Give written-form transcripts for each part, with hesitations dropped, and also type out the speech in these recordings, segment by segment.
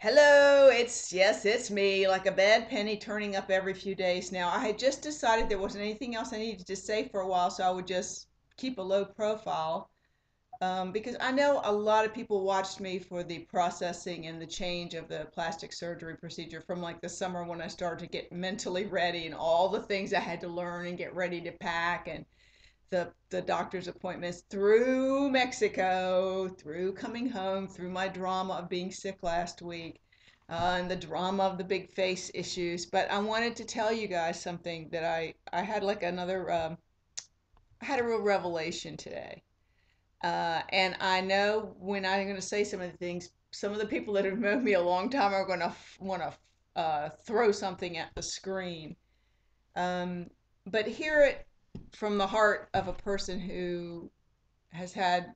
Hello, it's me, like a bad penny turning up every few days now. I had just decided there wasn't anything else I needed to say for a while, so I would just keep a low profile. Because I know a lot of people watched me for the processing and the change of the plastic surgery procedure from like the summer when I started to get mentally ready and all the things I had to learn and get ready to pack and the doctor's appointments through Mexico, through coming home, through my drama of being sick last week, and the drama of the big face issues. But I wanted to tell you guys something that I had like another I had a real revelation today. And I know when I'm going to say some of the things, some of the people that have known me a long time are going to want to throw something at the screen. Um, but hear it from the heart of a person who has had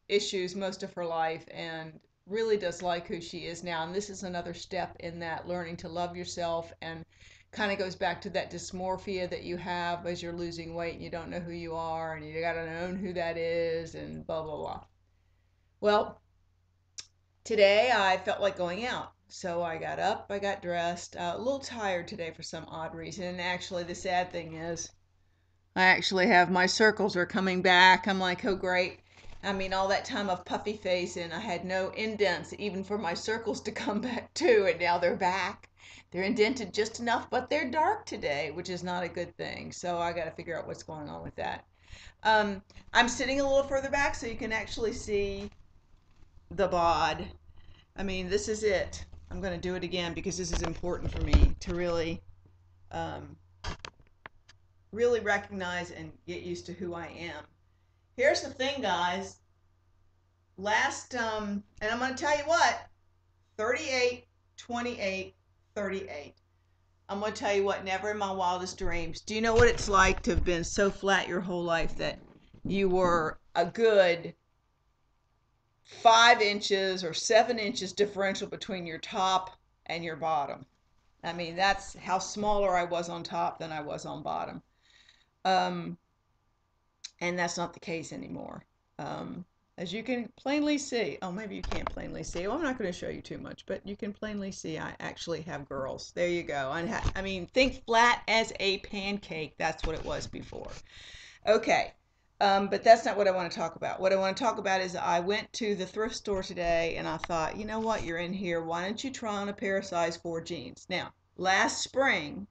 issues most of her life and really does like who she is now. And this is another step in that learning to love yourself, and kind of goes back to that dysmorphia that you have as you're losing weight and you don't know who you are and you got to own who that is and blah, blah, blah. Well, today I felt like going out. So I got up, I got dressed, a little tired today for some odd reason. And actually, the sad thing is, I actually have my circles are coming back. I'm like, oh, great. I mean, all that time of puffy face, and I had no indents even for my circles to come back too, and now they're back. They're indented just enough, but they're dark today, which is not a good thing. So I got to figure out what's going on with that. I'm sitting a little further back so you can actually see the bod. I mean, this is it. I'm going to do it again because this is important for me to um, really recognize and get used to who I am. Here's the thing, guys. And I'm going to tell you what, 38, 28, 38. I'm going to tell you what, never in my wildest dreams. Do you know what it's like to have been so flat your whole life that you were a good 5 inches or 7 inches differential between your top and your bottom? I mean, that's how smaller I was on top than I was on bottom. Um, and that's not the case anymore. Um, as you can plainly see, oh, maybe you can't plainly see. Well, I'm not going to show you too much, but you can plainly see I actually have girls. There you go. I mean, think flat as a pancake. That's what it was before. Okay. But that's not what I want to talk about. What I want to talk about is I went to the thrift store today and I thought, you know what, you're in here. Why don't you try on a pair of size 4 jeans? Now, last spring,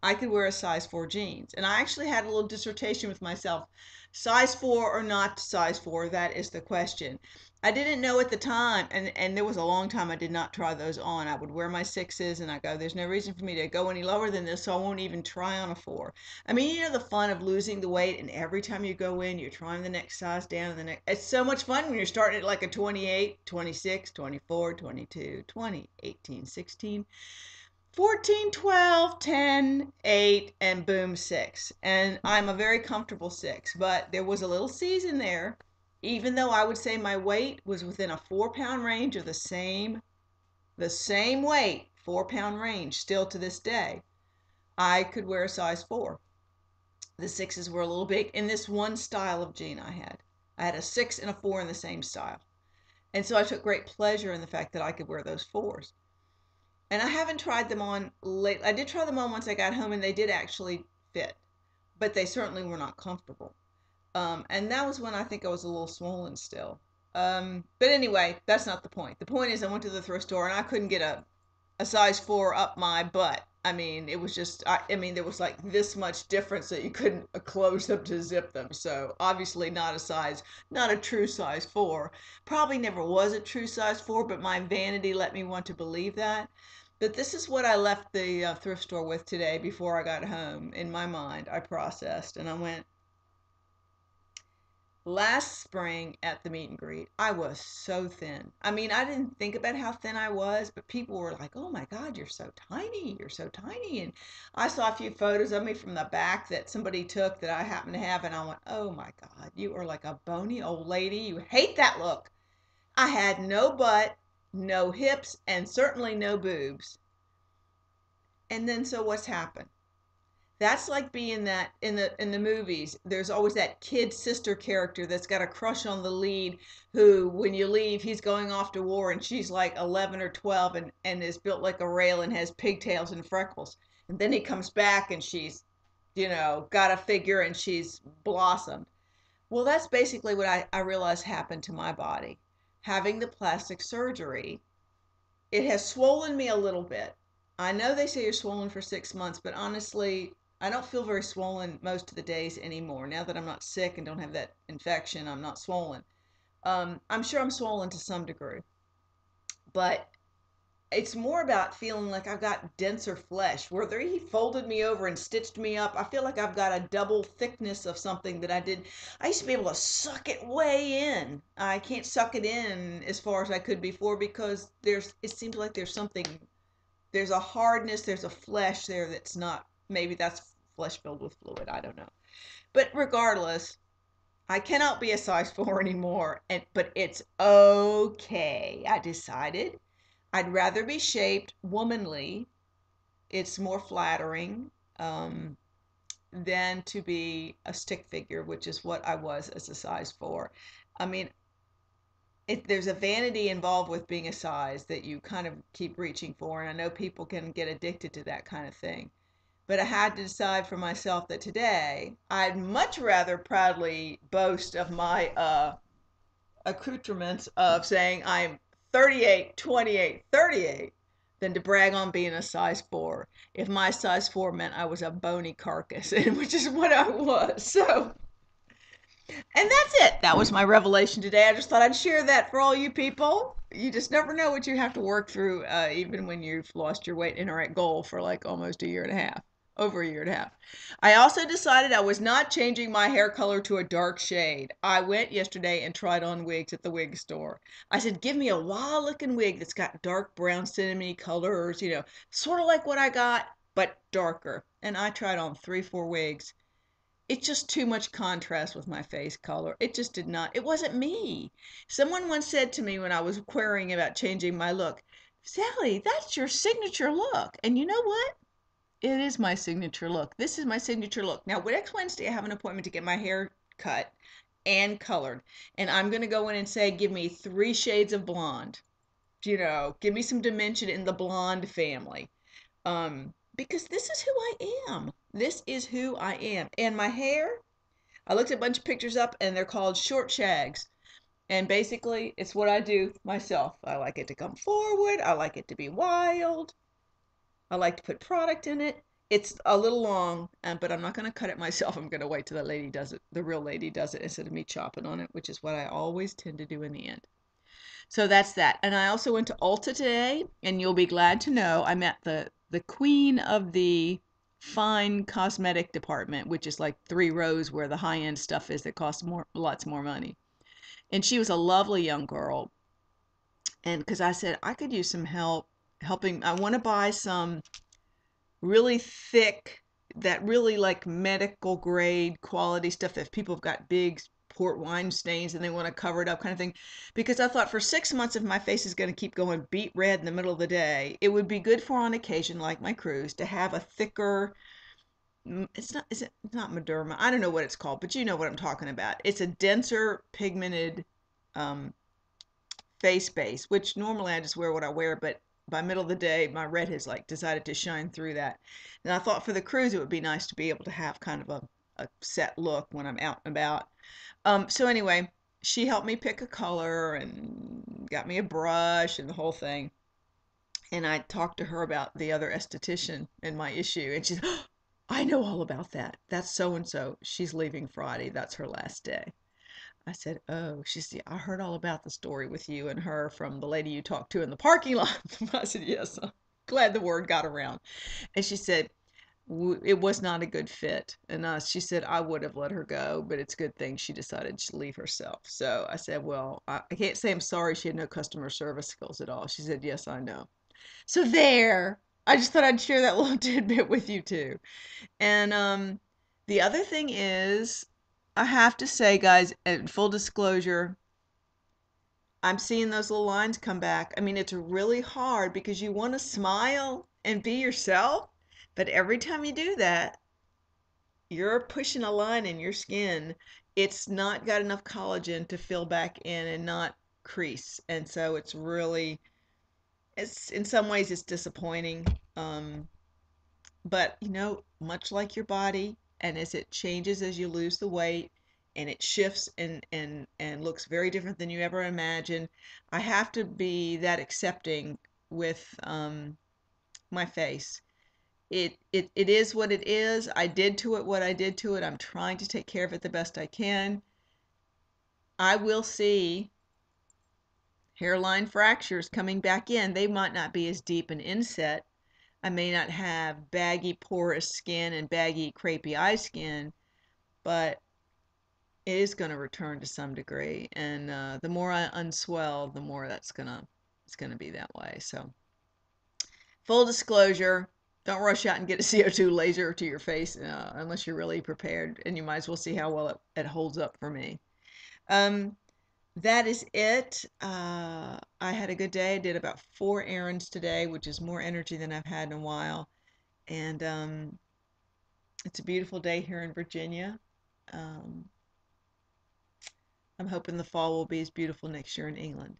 I could wear a size 4 jeans. And I actually had a little dissertation with myself. Size 4 or not size 4, that is the question. I didn't know at the time, and there was a long time I did not try those on. I would wear my 6s and I go, there's no reason for me to go any lower than this, so I won't even try on a 4. I mean, you know the fun of losing the weight, and every time you go in, you're trying the next size down and the next. It's so much fun when you're starting at like a 28, 26, 24, 22, 20, 18, 16. 14, 12, 10, 8, and boom, 6. And I'm a very comfortable 6, but there was a little season there, even though I would say my weight was within a 4 pound range of the same weight, 4 pound range, still to this day, I could wear a size 4. The 6s were a little big in this one style of jean I had. I had a 6 and a 4 in the same style. And so I took great pleasure in the fact that I could wear those 4s. And I haven't tried them on late. I did try them on once I got home and they did actually fit, but they certainly were not comfortable. And that was when I think I was a little swollen still. But anyway, that's not the point. The point is I went to the thrift store and I couldn't get a size 4 up my butt. I mean, it was just, I mean, there was like this much difference that you couldn't close them to zip them. So obviously not a true size 4. Probably never was a true size 4, but my vanity let me want to believe that. But this is what I left the thrift store with today before I got home. In my mind, I processed and I went, last spring at the meet and greet, I was so thin. I mean, I didn't think about how thin I was, but people were like, oh my God, you're so tiny. You're so tiny. And I saw a few photos of me from the back that somebody took that I happened to have. And I went, oh my God, you are like a bony old lady. You hate that look. I had no butt, no hips, and certainly no boobs. And then so what's happened? That's like being that in the movies. There's always that kid sister character that's got a crush on the lead who when you leave he's going off to war and she's like 11 or 12 and is built like a rail and has pigtails and freckles. And then he comes back and she's got a figure and she's blossomed. Well, that's basically what I realized happened to my body. Having the plastic surgery, it has swollen me a little bit. I know they say you're swollen for 6 months, but honestly, I don't feel very swollen most of the days anymore. Now that I'm not sick and don't have that infection, I'm not swollen. I'm sure I'm swollen to some degree, but it's more about feeling like I've got denser flesh. Where he folded me over and stitched me up, I feel like I've got a double thickness of something that I did. I used to be able to suck it way in. I can't suck it in as far as I could before because it seems like there's a hardness, there's a flesh there that's not, maybe that's flesh filled with fluid, I don't know. But regardless, I cannot be a size 4 anymore, but it's okay. I decided I'd rather be shaped womanly. It's more flattering than to be a stick figure, which is what I was as a size 4. I mean, there's a vanity involved with being a size that you kind of keep reaching for, and I know people can get addicted to that kind of thing. But I had to decide for myself that today I'd much rather proudly boast of my accoutrements of saying I'm 38, 28, 38 than to brag on being a size 4. If my size 4 meant I was a bony carcass, which is what I was. So, and that's it. That was my revelation today. I just thought I'd share that for all you people. You just never know what you have to work through, even when you've lost your weight and are at goal for like almost a year and a half, over a year and a half. I also decided I was not changing my hair color to a dark shade. I went yesterday and tried on wigs at the wig store. I said, give me a wild looking wig that's got dark brown cinnamony colors, sort of like what I got, but darker. And I tried on 3, 4 wigs. It's just too much contrast with my face color. It just did not, it wasn't me. Someone once said to me when I was querying about changing my look, Sally, that's your signature look. And you know what? It is my signature look. This is my signature look. Now, next Wednesday, I have an appointment to get my hair cut and colored. And I'm going to go in and say, give me 3 shades of blonde. Give me some dimension in the blonde family. Because this is who I am. This is who I am. And my hair, I looked at a bunch of pictures up and they're called short shags. And basically, it's what I do myself. I like it to come forward. I like it to be wild. I like to put product in it. It's a little long, but I'm not going to cut it myself. I'm going to wait till the lady does it, the real lady does it, instead of me chopping on it, which is what I always tend to do in the end. So that's that. And I also went to Ulta today, and you'll be glad to know I met the queen of the fine cosmetic department, which is like 3 rows where the high-end stuff is that costs lots more money. And she was a lovely young girl. And because I said I could use some help helping, I want to buy some really thick, that really like medical grade quality stuff that if people have got big port wine stains and they want to cover it up kind of thing. Because I thought for 6 months, if my face is going to keep going beet red in the middle of the day, it would be good for on occasion, like my cruise, to have a thicker, it's not Moderna. I don't know what it's called, but you know what I'm talking about. It's a denser pigmented um, face base, which normally I just wear what I wear, but by middle of the day, my red has like decided to shine through that. And I thought for the cruise, it would be nice to be able to have kind of a set look when I'm out and about. So anyway, she helped me pick a color and got me a brush and the whole thing. And I talked to her about the other esthetician and my issue. And she's, oh, I know all about that. That's so and so. She's leaving Friday. That's her last day. I said, oh, she said, I heard all about the story with you and her from the lady you talked to in the parking lot. I said, yes, I'm glad the word got around. And she said, it was not a good fit. And she said, I would have let her go, but it's a good thing she decided to leave herself. So I said, well, I can't say I'm sorry she had no customer service skills at all. She said, yes, I know. So there, I just thought I'd share that little tidbit with you too. And the other thing is, I have to say, guys, in full disclosure, I'm seeing those little lines come back. I mean, it's really hard because you want to smile and be yourself, but every time you do that, you're pushing a line in your skin. It's not got enough collagen to fill back in and not crease. And so it's really, it's in some ways it's disappointing. But much like your body, and as it changes as you lose the weight, and it shifts and looks very different than you ever imagined, I have to be that accepting with my face. It is what it is. I did to it what I did to it. I'm trying to take care of it the best I can. I will see hairline fractures coming back in. They might not be as deep and inset. I may not have baggy, porous skin and baggy, crepey eye skin, but it is going to return to some degree. And the more I unswell, the more it's gonna be that way. So, full disclosure, don't rush out and get a CO2 laser to your face unless you're really prepared, and you might as well see how well it holds up for me. Um, that is it. I had a good day. I did about 4 errands today, which is more energy than I've had in a while. And it's a beautiful day here in Virginia. Um, I'm hoping the fall will be as beautiful next year in England.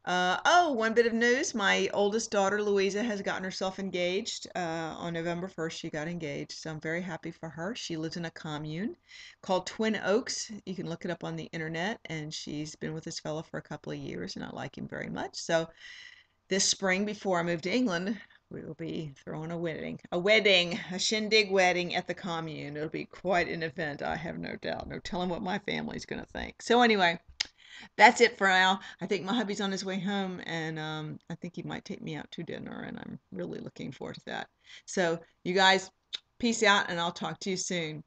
Oh, one bit of news. My oldest daughter, Louisa, has gotten herself engaged. On November 1st, she got engaged. So I'm very happy for her. She lives in a commune called Twin Oaks. You can look it up on the internet. And she's been with this fellow for a couple of years, and I like him very much. So this spring, before I move to England, we will be throwing a shindig wedding at the commune. It'll be quite an event, I have no doubt. No telling what my family's going to think. So anyway, that's it for now. I think my hubby's on his way home, and I think he might take me out to dinner, and I'm really looking forward to that. So, you guys, peace out, and I'll talk to you soon.